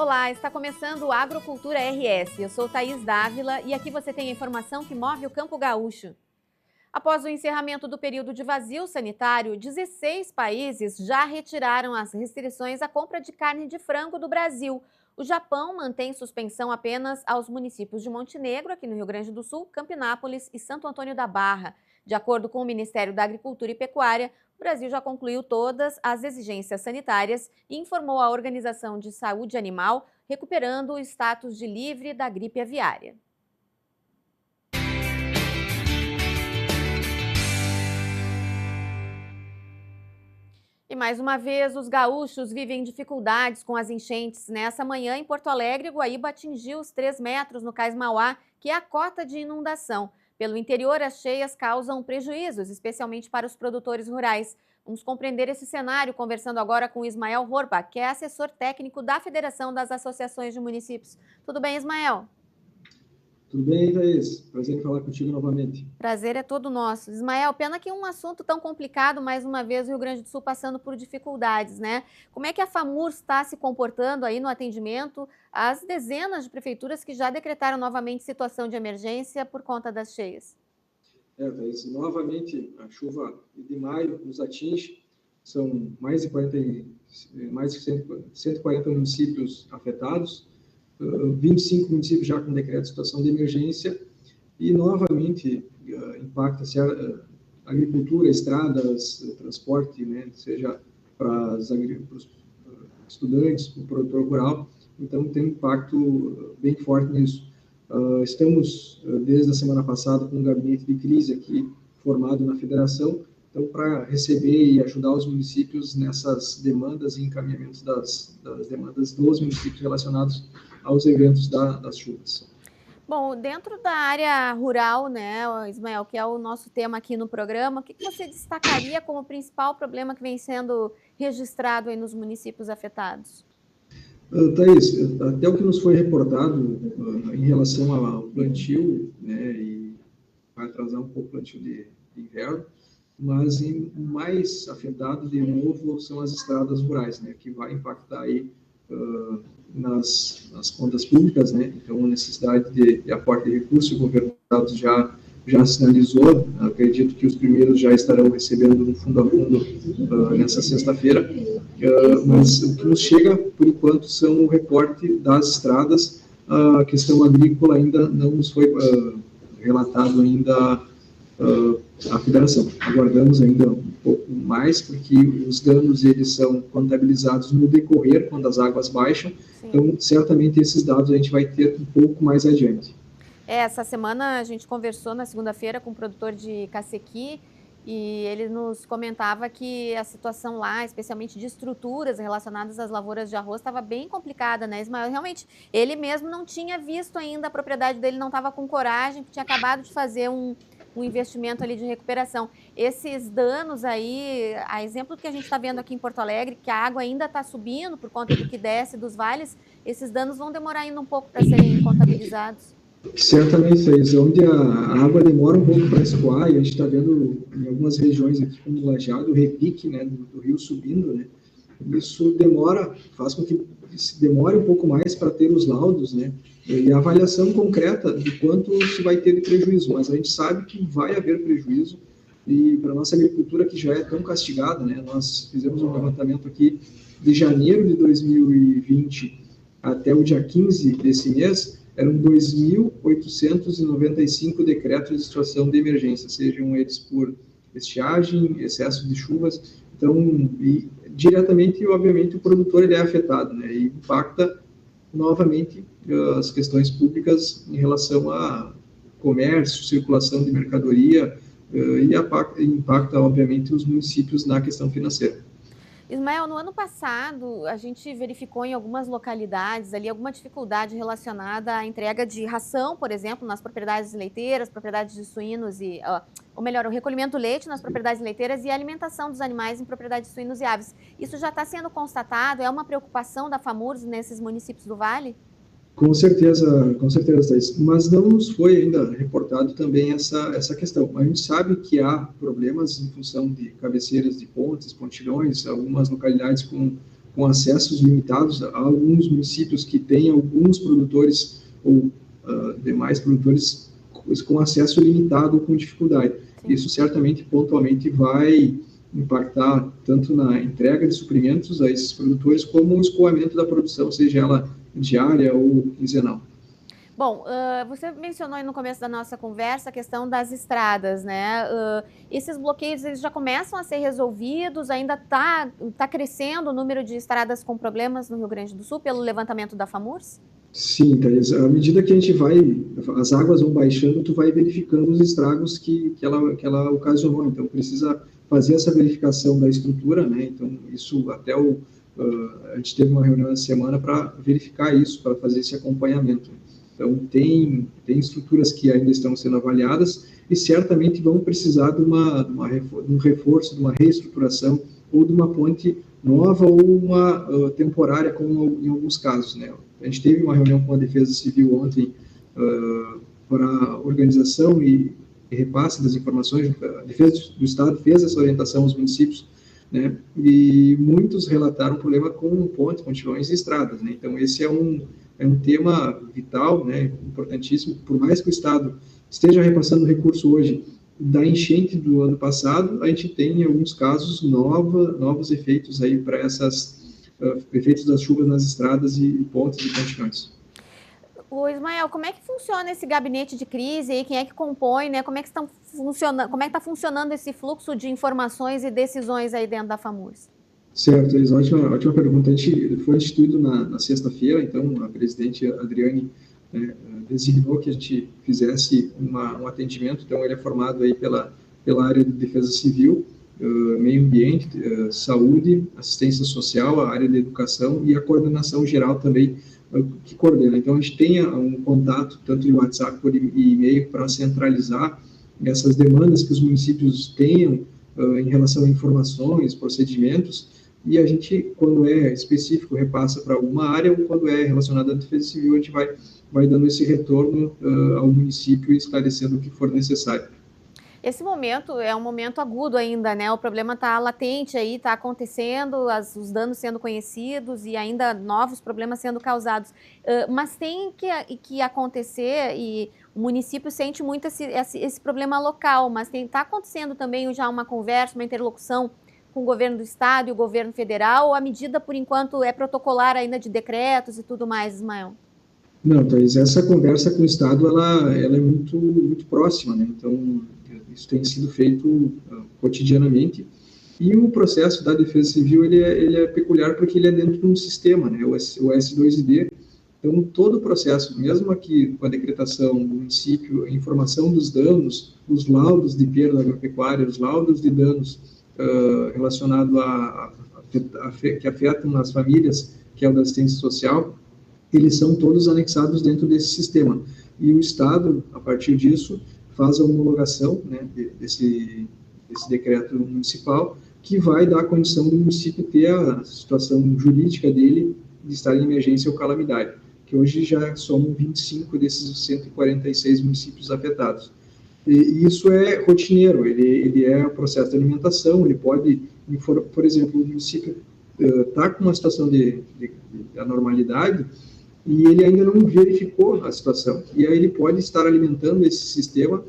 Olá, está começando o Agrocultura RS. Eu sou Thaís Dávila e aqui você tem a informação que move o campo gaúcho. Após o encerramento do período de vazio sanitário, 16 países já retiraram as restrições à compra de carne de frango do Brasil. O Japão mantém suspensão apenas aos municípios de Montenegro, aqui no Rio Grande do Sul, Campinápolis e Santo Antônio da Barra. De acordo com o Ministério da Agricultura e Pecuária, o Brasil já concluiu todas as exigências sanitárias e informou a Organização de Saúde Animal, recuperando o status de livre da gripe aviária. E mais uma vez, os gaúchos vivem dificuldades com as enchentes. Nessa manhã, em Porto Alegre, Guaíba atingiu os 3 metros no Cais Mauá, que é a cota de inundação. Pelo interior, as cheias causam prejuízos, especialmente para os produtores rurais. Vamos compreender esse cenário conversando agora com Ismael Horba, que é assessor técnico da Federação das Associações de Municípios. Tudo bem, Ismael? Tudo bem, Thaís? Prazer em falar contigo novamente. Prazer é todo nosso. Ismael, pena que um assunto tão complicado, mais uma vez, o Rio Grande do Sul passando por dificuldades, né? Como é que a FAMURS está se comportando aí no atendimento às dezenas de prefeituras que já decretaram novamente situação de emergência por conta das cheias? Thaís, novamente a chuva de maio nos atinge, são mais de 140 municípios afetados, 25 municípios já com decreto de situação de emergência, e novamente impacta-se a agricultura, estradas, transporte, né, seja para os estudantes, para o produtor rural, então tem um impacto bem forte nisso. Estamos, desde a semana passada, com um gabinete de crise aqui formado na federação, então para receber e ajudar os municípios nessas demandas e encaminhamentos das demandas dos municípios relacionados aos eventos das chuvas. Bom, dentro da área rural, né, Ismael, que é o nosso tema aqui no programa, o que você destacaria como principal problema que vem sendo registrado aí nos municípios afetados? Thaís, até o que nos foi reportado em relação ao plantio, né, e vai atrasar um pouco o plantio de inverno, mas o mais afetado, de novo, são as estradas rurais, né, que vai impactar aí nas contas públicas, né, então a necessidade de aporte de recursos, o governo já sinalizou, acredito que os primeiros já estarão recebendo no fundo a fundo nessa sexta-feira, mas o que nos chega, por enquanto, são o reporte das estradas. A questão agrícola ainda não nos foi relatado ainda a federação. Aguardamos ainda um pouco mais, porque os danos eles são contabilizados no decorrer, quando as águas baixam. Sim. Então, certamente, esses dados a gente vai ter um pouco mais adiante. Essa semana a gente conversou na segunda-feira com o produtor de cacequi e ele nos comentava que a situação lá, especialmente de estruturas relacionadas às lavouras de arroz, estava bem complicada, né, Ismael? Realmente, ele mesmo não tinha visto ainda, a propriedade dele não estava com coragem, que tinha acabado de fazer um investimento ali de recuperação. Esses danos aí, a exemplo do que a gente está vendo aqui em Porto Alegre, que a água ainda está subindo por conta do que desce dos vales, esses danos vão demorar ainda um pouco para serem contabilizados. Certamente, Thaís, onde a água demora um pouco para escoar, e a gente está vendo em algumas regiões aqui como o Lajeado, o repique, né, do rio subindo, né, isso faz com que demore um pouco mais para ter os laudos, né, e a avaliação concreta de quanto se vai ter de prejuízo, mas a gente sabe que vai haver prejuízo, e para a nossa agricultura, que já é tão castigada, né, nós fizemos um levantamento aqui de janeiro de 2020 até o dia 15 desse mês, eram 2.895 decretos de situação de emergência, sejam eles por estiagem, excesso de chuvas. Então, diretamente, obviamente, o produtor ele é afetado, né, e impacta novamente as questões públicas em relação a comércio, circulação de mercadoria, e impacta, obviamente, os municípios na questão financeira. Ismael, no ano passado, a gente verificou em algumas localidades ali alguma dificuldade relacionada à entrega de ração, por exemplo, nas propriedades leiteiras, propriedades de suínos ou melhor, o recolhimento do leite nas propriedades leiteiras e a alimentação dos animais em propriedades de suínos e aves. Isso já está sendo constatado? É uma preocupação da FAMURS nesses municípios do Vale? Com certeza, Thaís. Mas não nos foi ainda reportado também essa questão. A gente sabe que há problemas em função de cabeceiras de pontes, pontilhões, algumas localidades com com acessos limitados, há alguns municípios que têm alguns produtores ou demais produtores com acesso limitado ou com dificuldade. Sim. Isso certamente, pontualmente, vai impactar tanto na entrega de suprimentos a esses produtores, como o escoamento da produção, seja ela diária ou quinzenal. Bom, você mencionou aí no começo da nossa conversa a questão das estradas, né? Esses bloqueios, eles já começam a ser resolvidos, ainda tá crescendo o número de estradas com problemas no Rio Grande do Sul pelo levantamento da FAMURS? Sim, Thaís, à medida que a gente as águas vão baixando, tu vai verificando os estragos que ela ocasionou, então precisa fazer essa verificação da estrutura, né? Então isso até a gente teve uma reunião essa semana para verificar isso, para fazer esse acompanhamento. Então tem estruturas que ainda estão sendo avaliadas e certamente vão precisar de um reforço, de uma reestruturação ou de uma ponte nova ou uma temporária, como em alguns casos, né? A gente teve uma reunião com a Defesa Civil ontem para a organização e repasse das informações. A Defesa do Estado fez essa orientação aos municípios, né? E muitos relataram problema com pontes, pontilhões e estradas, né? Então, esse é um tema vital, né? Importantíssimo. Por mais que o Estado esteja repassando recurso hoje da enchente do ano passado, a gente tem, em alguns casos, novos efeitos aí para efeitos das chuvas nas estradas e pontes e pontilhões. O Ismael, como é que funciona esse gabinete de crise aí? Quem é que compõe, né? Como é que está funcionando esse fluxo de informações e decisões aí dentro da FAMURS? Certo, Isa, ótima pergunta. A gente foi instituído na sexta-feira, então a presidente Adriane designou que a gente fizesse um atendimento. Então ele é formado aí pela área de defesa civil, meio ambiente, saúde, assistência social, a área de educação e a coordenação geral também que coordena. Então, a gente tem um contato, tanto em WhatsApp por e-mail, para centralizar essas demandas que os municípios tenham em relação a informações, procedimentos, e a gente, quando é específico, repassa para alguma área, ou quando é relacionado à defesa civil, a gente vai dando esse retorno ao município e esclarecendo o que for necessário. Esse momento é um momento agudo ainda, né? O problema está latente aí, está acontecendo, os danos sendo conhecidos e ainda novos problemas sendo causados. Mas tem que acontecer, e o município sente muito esse problema local, mas está acontecendo também já uma conversa, uma interlocução com o governo do estado e o governo federal, ou a medida, por enquanto, é protocolar ainda de decretos e tudo mais, Ismael? Não, Thaís, essa conversa com o estado, ela é muito, muito próxima, né? Então, isso tem sido feito cotidianamente. E o processo da Defesa Civil, ele é peculiar porque ele é dentro de um sistema, né? O S2ID. Então, todo o processo, mesmo aqui com a decretação do município, a informação dos danos, os laudos de perda agropecuária, os laudos de danos relacionados que afetam as famílias, que é o da assistência social, eles são todos anexados dentro desse sistema. E o Estado, a partir disso, faz a homologação, né, desse decreto municipal, que vai dar a condição do município ter a situação jurídica dele de estar em emergência ou calamidade, que hoje já somam 25 desses 146 municípios afetados. E isso é rotineiro, ele é o processo de alimentação, ele pode, por exemplo, o município está com uma situação de anormalidade, e ele ainda não verificou a situação. E aí ele pode estar alimentando esse sistema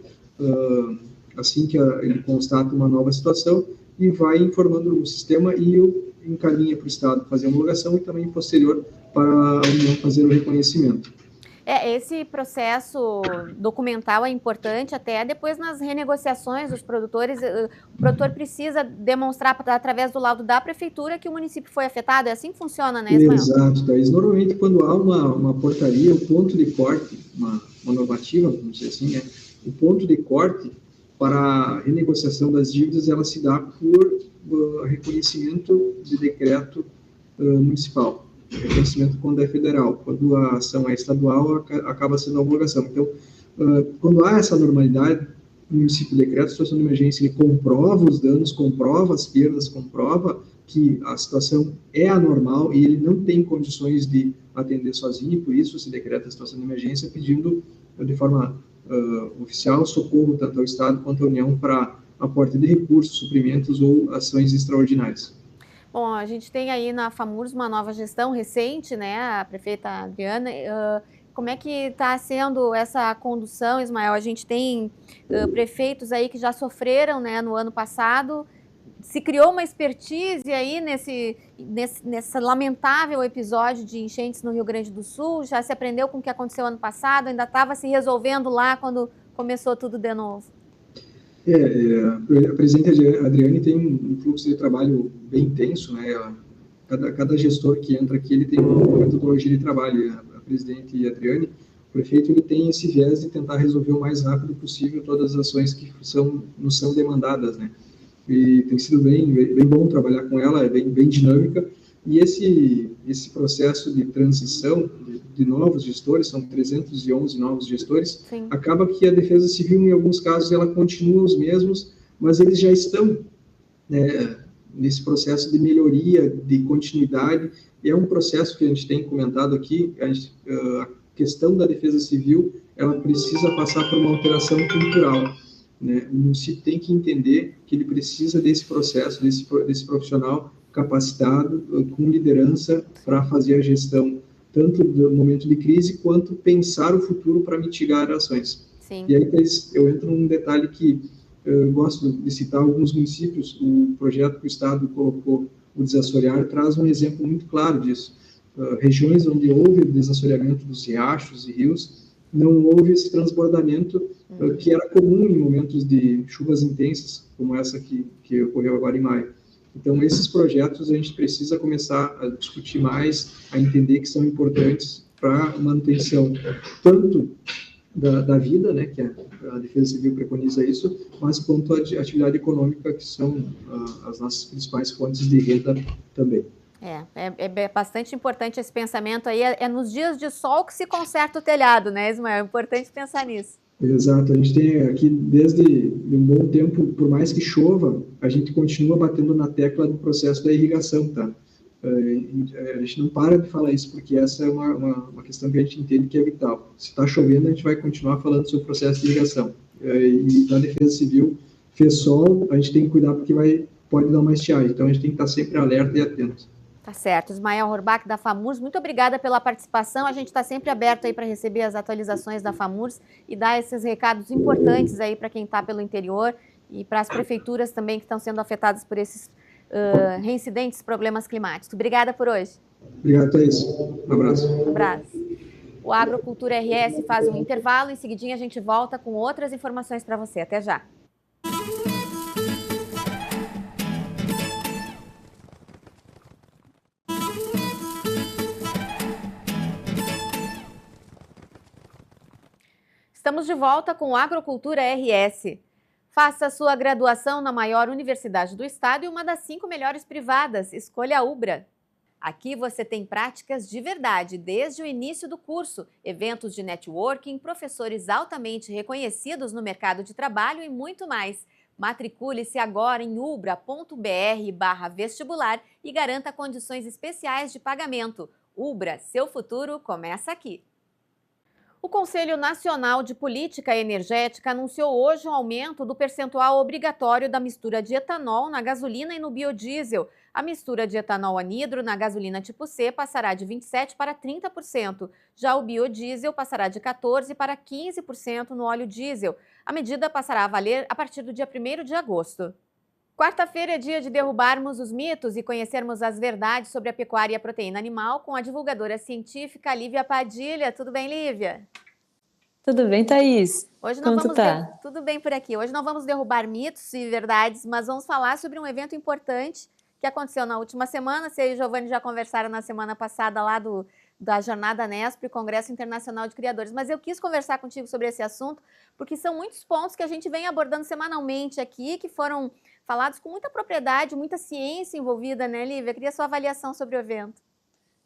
assim que ele constata uma nova situação e vai informando o sistema e encaminha para o Estado fazer a homologação e também posterior para a União fazer o reconhecimento. Esse processo documental é importante até depois nas renegociações dos produtores. O produtor precisa demonstrar através do laudo da prefeitura que o município foi afetado. É assim que funciona, né, Ismael? Exato, Thaís. Normalmente, quando há uma portaria, o ponto de corte, uma normativa, vamos dizer assim, né, o ponto de corte para a renegociação das dívidas, ela se dá por reconhecimento de decreto municipal. Reconhecimento quando é federal, quando a ação é estadual, acaba sendo a homologação. Então, quando há essa normalidade, o município decreta a situação de emergência, ele comprova os danos, comprova as perdas, comprova que a situação é anormal e ele não tem condições de atender sozinho, e por isso se decreta a situação de emergência, pedindo de forma oficial socorro tanto ao Estado quanto à União para aporte de recursos, suprimentos ou ações extraordinárias. Bom, a gente tem aí na FAMURS uma nova gestão recente, né, a prefeita Adriana. Como é que está sendo essa condução, Ismael? A gente tem prefeitos aí que já sofreram, né, no ano passado. Se criou uma expertise aí nesse lamentável episódio de enchentes no Rio Grande do Sul. Já se aprendeu com o que aconteceu ano passado, ainda estava se resolvendo lá quando começou tudo de novo. A presidente Adriane tem um fluxo de trabalho bem intenso, né? Cada gestor que entra aqui, ele tem uma metodologia de trabalho. A presidente Adriane, o prefeito, ele tem esse viés de tentar resolver o mais rápido possível todas as ações que nos são demandadas, né? E tem sido bem bom trabalhar com ela, é bem dinâmica. E esse processo de transição de novos gestores, são 311 novos gestores, Sim. Acaba que a Defesa Civil, em alguns casos, ela continua os mesmos, mas eles já estão, né, nesse processo de melhoria, de continuidade, e é um processo que a gente tem comentado aqui, a questão da Defesa Civil, ela precisa passar por uma alteração cultural, né? O município tem que entender que ele precisa desse processo, desse profissional capacitado, com liderança, para fazer a gestão, tanto do momento de crise, quanto pensar o futuro para mitigar ações. Sim. E aí eu entro num detalhe que eu gosto de citar alguns municípios. O projeto que o Estado colocou, o Desassorear, traz um exemplo muito claro disso. Regiões onde houve o desassoreamento dos riachos e rios, não houve esse transbordamento que era comum em momentos de chuvas intensas, como essa que ocorreu agora em maio. Então, esses projetos a gente precisa começar a discutir mais, a entender que são importantes para a manutenção tanto da vida, né, que a Defesa Civil preconiza isso, mas quanto a atividade econômica, que são as nossas principais fontes de renda também. É bastante importante esse pensamento aí. É nos dias de sol que se conserta o telhado, né, Ismael? É importante pensar nisso. Exato, a gente tem aqui desde um bom tempo, por mais que chova, a gente continua batendo na tecla do processo da irrigação, tá? A gente não para de falar isso, porque essa é uma questão que a gente entende que é vital. Se está chovendo, a gente vai continuar falando sobre o processo de irrigação. E na Defesa Civil, fez sol, a gente tem que cuidar porque pode dar uma estiagem, então a gente tem que estar sempre alerta e atento. Tá certo. Ismael Horbach, da FAMURS, muito obrigada pela participação. A gente está sempre aberto aí para receber as atualizações da FAMURS e dar esses recados importantes aí para quem está pelo interior e para as prefeituras também que estão sendo afetadas por esses reincidentes problemas climáticos. Obrigada por hoje. Obrigado, Thaís. Um abraço. Um abraço. O Agrocultura RS faz um intervalo, em seguidinho a gente volta com outras informações para você. Até já. Estamos de volta com o Agrocultura RS. Faça sua graduação na maior universidade do estado e uma das 5 melhores privadas. Escolha a Ubra. Aqui você tem práticas de verdade, desde o início do curso, eventos de networking, professores altamente reconhecidos no mercado de trabalho e muito mais. Matricule-se agora em ubra.br/vestibular e garanta condições especiais de pagamento. Ubra, seu futuro começa aqui. O Conselho Nacional de Política Energética anunciou hoje um aumento do percentual obrigatório da mistura de etanol na gasolina e no biodiesel. A mistura de etanol anidro na gasolina tipo C passará de 27% para 30%. Já o biodiesel passará de 14% para 15% no óleo diesel. A medida passará a valer a partir do dia 1º de agosto. Quarta-feira é dia de derrubarmos os mitos e conhecermos as verdades sobre a pecuária e a proteína animal com a divulgadora científica Lívia Padilha. Tudo bem, Lívia? Tudo bem, Thaís? Hoje Tudo bem por aqui. Hoje não vamos derrubar mitos e verdades, mas vamos falar sobre um evento importante que aconteceu na última semana. Você e Giovanni já conversaram na semana passada lá da Jornada Nesp, Congresso Internacional de Criadores. Mas eu quis conversar contigo sobre esse assunto porque são muitos pontos que a gente vem abordando semanalmente aqui, que foram falados com muita propriedade, muita ciência envolvida, né, Lívia? Eu queria sua avaliação sobre o evento.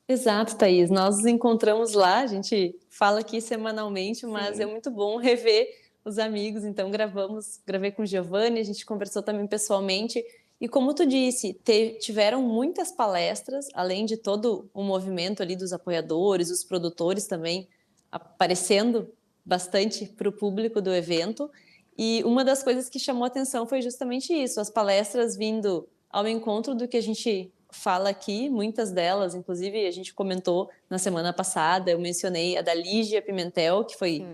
Exato, Thaís. Nós nos encontramos lá, a gente fala aqui semanalmente, mas é muito bom rever os amigos. Então, gravei com o Giovanni, a gente conversou também pessoalmente. E como tu disse, tiveram muitas palestras, além de todo o movimento ali dos apoiadores, os produtores também aparecendo bastante para o público do evento. E uma das coisas que chamou a atenção foi justamente isso, as palestras vindo ao encontro do que a gente fala aqui, muitas delas, inclusive a gente comentou na semana passada, eu mencionei a da Lígia Pimentel, que foi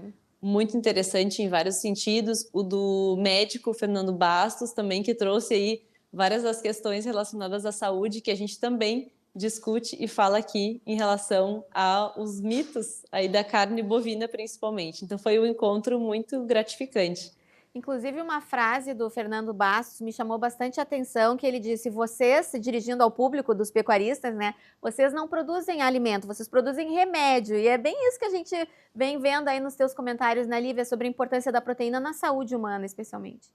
muito interessante em vários sentidos, o do médico Fernando Bastos também, que trouxe aí várias das questões relacionadas à saúde, que a gente também discute e fala aqui em relação aos mitos aí da carne bovina, principalmente. Então foi um encontro muito gratificante. Inclusive, uma frase do Fernando Bastos me chamou bastante atenção, que ele disse: vocês, se dirigindo ao público dos pecuaristas, né, vocês não produzem alimento, vocês produzem remédio. E é bem isso que a gente vem vendo aí nos teus comentários, né, Lívia, sobre a importância da proteína na saúde humana, especialmente.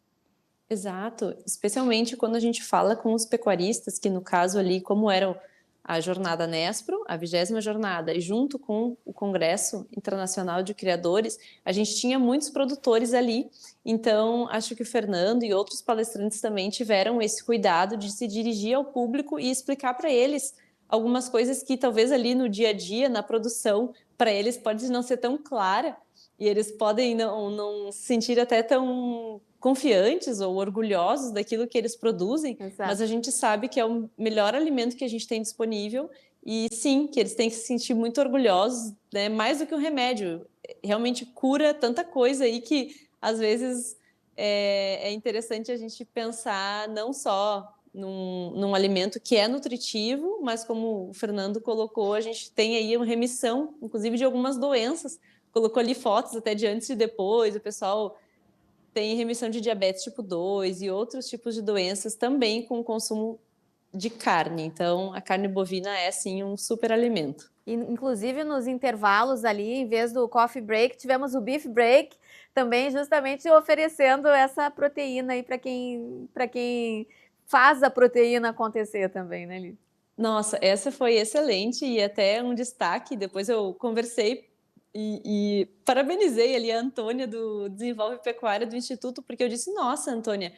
Exato, especialmente quando a gente fala com os pecuaristas, que no caso ali, como eram a Jornada Nespro, a 20ª jornada, e junto com o Congresso Internacional de Criadores, a gente tinha muitos produtores ali, então acho que o Fernando e outros palestrantes também tiveram esse cuidado de se dirigir ao público e explicar para eles algumas coisas que talvez ali no dia a dia, na produção, para eles pode não ser tão clara, e eles podem não se sentir até tão confiantes ou orgulhosos daquilo que eles produzem, mas a gente sabe que é o melhor alimento que a gente tem disponível e sim, que eles têm que se sentir muito orgulhosos, né? Mais do que um remédio, realmente cura tanta coisa aí que às vezes é interessante a gente pensar não só num alimento que é nutritivo, mas como o Fernando colocou, a gente tem aí uma remissão, inclusive de algumas doenças, colocou ali fotos até de antes e depois, o pessoal tem remissão de diabetes tipo 2 e outros tipos de doenças também com o consumo de carne. Então, a carne bovina é, sim, um super alimento. E, inclusive, nos intervalos ali, em vez do coffee break, tivemos o beef break, também justamente oferecendo essa proteína aí para quem faz a proteína acontecer também, né, Lívia? Nossa, essa foi excelente e até um destaque. Depois eu conversei e parabenizei ali a Antônia do Desenvolve Pecuária do Instituto, porque eu disse, nossa, Antônia,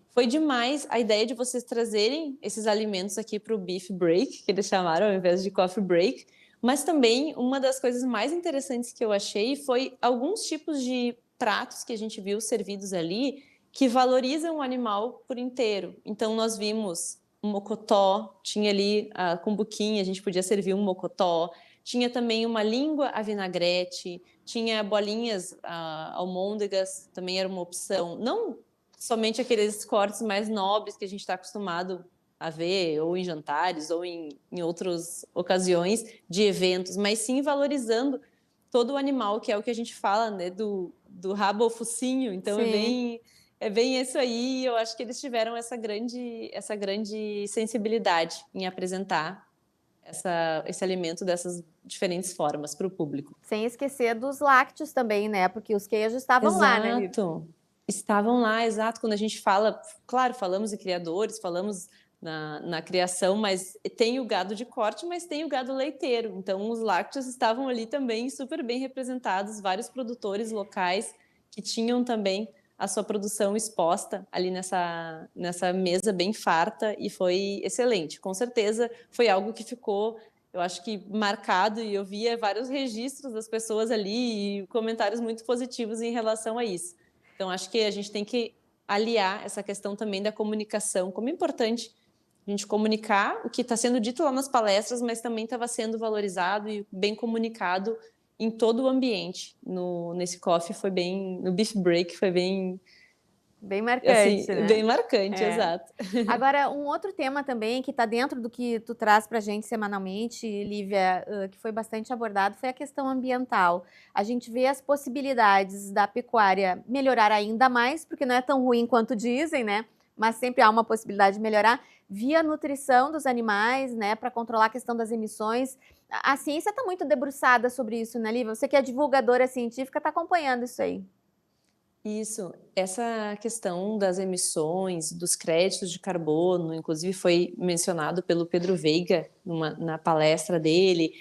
foi demais a ideia de vocês trazerem esses alimentos aqui para o Beef Break, que eles chamaram ao invés de Coffee Break, mas também uma das coisas mais interessantes que eu achei foi alguns tipos de pratos que a gente viu servidos ali que valorizam o animal por inteiro. Então, nós vimos um mocotó, tinha ali a cumbuquinha, a gente podia servir um mocotó, tinha também uma língua à vinagrete, tinha bolinhas almôndegas, também era uma opção. Não somente aqueles cortes mais nobres que a gente está acostumado a ver, ou em jantares, ou em outras ocasiões de eventos, mas sim valorizando todo o animal, que é o que a gente fala, né, do rabo ao focinho. Então é bem isso aí. Eu acho que eles tiveram essa grande sensibilidade em apresentar esse alimento dessas diferentes formas para o público. Sem esquecer dos lácteos também, né? Porque os queijos estavam lá, né, Lívia? Exato. Estavam lá, exato. Quando a gente fala, claro, falamos de criadores, falamos na criação, mas tem o gado de corte, mas tem o gado leiteiro. Então, os lácteos estavam ali também super bem representados, vários produtores locais que tinham também a sua produção exposta ali nessa mesa bem farta e foi excelente. Com certeza foi algo que ficou, eu acho que marcado, e eu via vários registros das pessoas ali e comentários muito positivos em relação a isso. Então, acho que a gente tem que aliar essa questão também da comunicação, como é importante a gente comunicar o que está sendo dito lá nas palestras, mas também estava sendo valorizado e bem comunicado em todo o ambiente. Nesse coffee foi bem, no beef break foi bem marcante, assim, né? Bem marcante, exato. Agora, um outro tema também que está dentro do que tu traz para a gente semanalmente, Lívia, que foi bastante abordado, foi a questão ambiental. A gente vê as possibilidades da pecuária melhorar ainda mais, porque não é tão ruim quanto dizem, né? Mas sempre há uma possibilidade de melhorar via nutrição dos animais, né? Para controlar a questão das emissões. A ciência está muito debruçada sobre isso, né, Lívia? Você que é divulgadora científica está acompanhando isso aí. Isso, essa questão das emissões, dos créditos de carbono, inclusive foi mencionado pelo Pedro Veiga na palestra dele.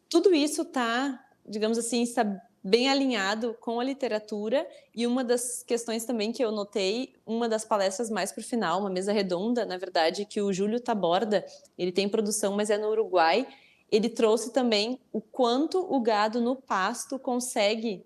Tudo isso está, digamos assim, está bem alinhado com a literatura, e uma das questões também que eu notei, uma das palestras mais para o final, uma mesa redonda, na verdade, que o Júlio Taborda, ele tem produção, mas é no Uruguai, ele trouxe também o quanto o gado no pasto consegue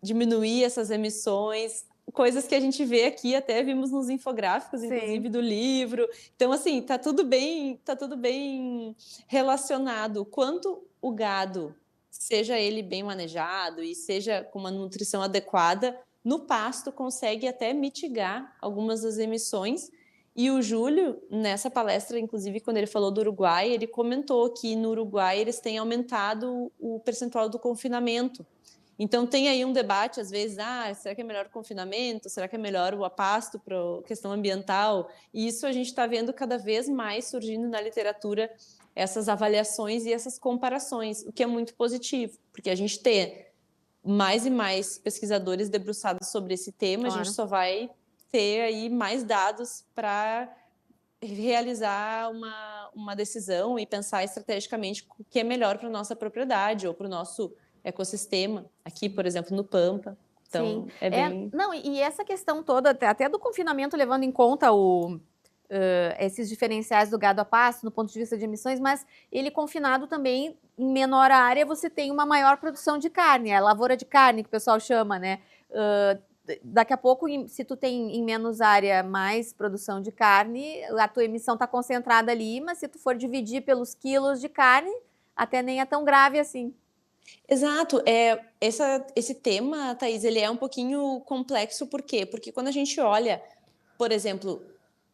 diminuir essas emissões, coisas que a gente vê aqui, até vimos nos infográficos, inclusive, Sim. do livro. Então, assim, tá tudo bem relacionado. Quanto o gado, seja ele bem manejado e seja com uma nutrição adequada, no pasto consegue até mitigar algumas das emissões. E o Júlio, nessa palestra, inclusive, quando ele falou do Uruguai, ele comentou que no Uruguai eles têm aumentado o percentual do confinamento. Então tem aí um debate, às vezes, será que é melhor o confinamento? Será que é melhor o pasto para a questão ambiental? E isso a gente está vendo cada vez mais surgindo na literatura, essas avaliações e essas comparações, o que é muito positivo, porque a gente tem mais e mais pesquisadores debruçados sobre esse tema, Claro. a gente só vai ter aí mais dados para realizar uma decisão e pensar estrategicamente o que é melhor para a nossa propriedade ou para o nosso ecossistema, aqui, por exemplo, no Pampa. Então, Sim. é bem... Não, e essa questão toda, até do confinamento, levando em conta esses diferenciais do gado a pasto, do ponto de vista de emissões, mas ele confinado também, em menor área, você tem uma maior produção de carne, a lavoura de carne, que o pessoal chama, né? Daqui a pouco, se tu tem em menos área mais produção de carne, a tua emissão está concentrada ali, mas se tu for dividir pelos quilos de carne, até nem é tão grave assim. Exato. Esse tema, Thaís, ele é um pouquinho complexo, por quê? Porque quando a gente olha, por exemplo,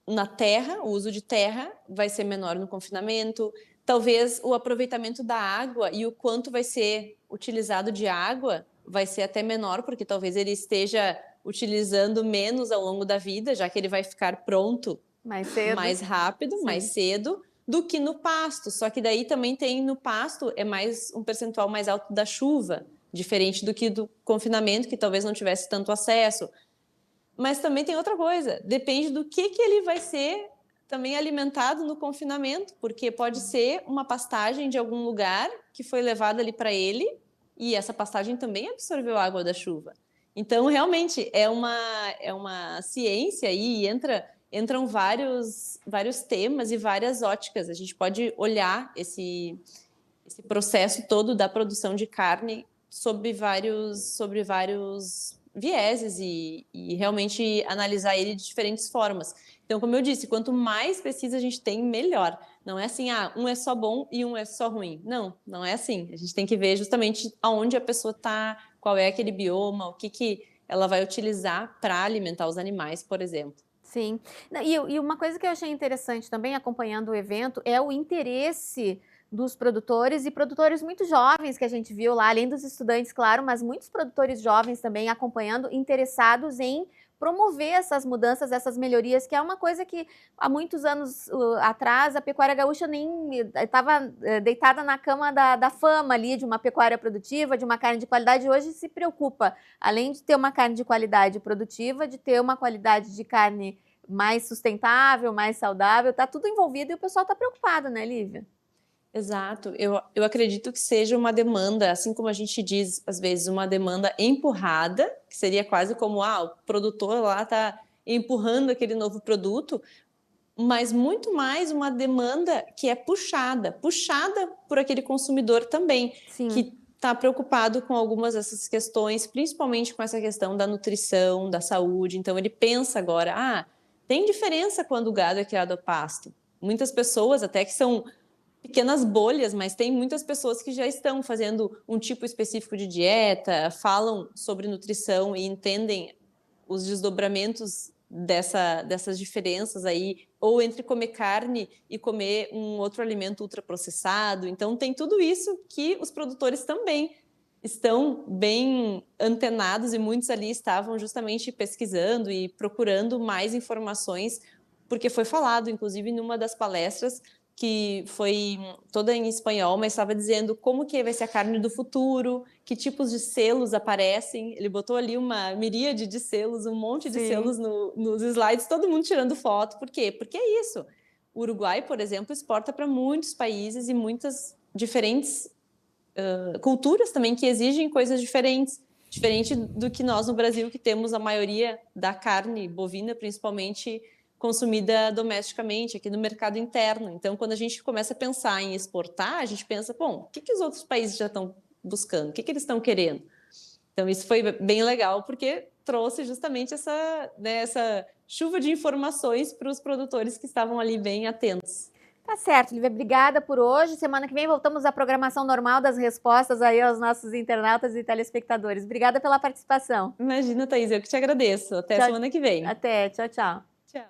na terra, o uso de terra vai ser menor no confinamento, talvez o aproveitamento da água e o quanto vai ser utilizado de água vai ser até menor, porque talvez ele esteja utilizando menos ao longo da vida, já que ele vai ficar pronto mais cedo, mais rápido, sim, mais cedo, do que no pasto. Só que daí também tem no pasto, é mais um percentual mais alto da chuva, diferente do que do confinamento, que talvez não tivesse tanto acesso. Mas também tem outra coisa, depende do que ele vai ser também alimentado no confinamento, porque pode ser uma pastagem de algum lugar que foi levada ali para ele, e essa pastagem também absorveu a água da chuva. Então, realmente, é uma ciência aí, entram vários temas e várias óticas. A gente pode olhar esse processo todo da produção de carne sobre vários vieses e realmente analisar ele de diferentes formas. Então, como eu disse, quanto mais pesquisa a gente tem, melhor. Não é assim, um é só bom e um é só ruim. Não é assim. A gente tem que ver justamente aonde a pessoa está, qual é aquele bioma, o que ela vai utilizar para alimentar os animais, por exemplo. Sim. E uma coisa que eu achei interessante também, acompanhando o evento, é o interesse dos produtores e produtores muito jovens que a gente viu lá, além dos estudantes, claro, mas muitos produtores jovens também acompanhando, interessados em promover essas mudanças, essas melhorias, que é uma coisa que há muitos anos atrás a pecuária gaúcha nem estava deitada na cama da fama ali de uma pecuária produtiva, de uma carne de qualidade. Hoje se preocupa, além de ter uma carne de qualidade produtiva, de ter uma qualidade de carne mais sustentável, mais saudável, tá tudo envolvido e o pessoal tá preocupado, né, Lívia? Exato. Eu acredito que seja uma demanda, assim como a gente diz, às vezes, uma demanda empurrada, que seria quase como, o produtor lá está empurrando aquele novo produto, mas muito mais uma demanda que é puxada por aquele consumidor também, Sim, que está preocupado com algumas dessas questões, principalmente com essa questão da nutrição, da saúde. Então, ele pensa agora, tem diferença quando o gado é criado a pasto. Muitas pessoas, até que são pequenas bolhas, mas tem muitas pessoas que já estão fazendo um tipo específico de dieta, falam sobre nutrição e entendem os desdobramentos dessas diferenças aí, ou entre comer carne e comer um outro alimento ultraprocessado. Então, tem tudo isso que os produtores também estão bem antenados e muitos ali estavam justamente pesquisando e procurando mais informações, porque foi falado, inclusive, numa das palestras, que foi toda em espanhol, mas estava dizendo como que vai ser a carne do futuro, que tipos de selos aparecem. Ele botou ali uma miríade de selos, um monte de selos nos slides, todo mundo tirando foto. Por quê? Porque é isso. O Uruguai, por exemplo, exporta para muitos países e muitas diferentes culturas também que exigem coisas diferentes. Diferente do que nós no Brasil, que temos a maioria da carne bovina, principalmente consumida domesticamente, aqui no mercado interno. Então, quando a gente começa a pensar em exportar, a gente pensa, bom, o que os outros países já estão buscando? O que eles estão querendo? Então, isso foi bem legal, porque trouxe justamente essa chuva de informações para os produtores que estavam ali bem atentos. Tá certo, Lívia, obrigada por hoje. Semana que vem voltamos à programação normal das respostas aí aos nossos internautas e telespectadores. Obrigada pela participação. Imagina, Thaís, eu que te agradeço. Até semana que vem. Até, tchau, tchau. Tchau.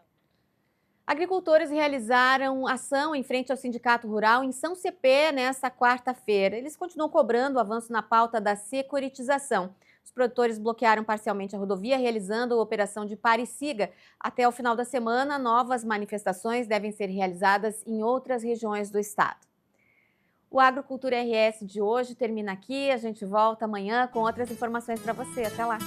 Agricultores realizaram ação em frente ao Sindicato Rural em São Cepé nesta quarta-feira. Eles continuam cobrando o avanço na pauta da securitização. Os produtores bloquearam parcialmente a rodovia, realizando a operação de pare e siga. Até o final da semana, novas manifestações devem ser realizadas em outras regiões do estado. O Agrocultura RS de hoje termina aqui. A gente volta amanhã com outras informações para você. Até lá!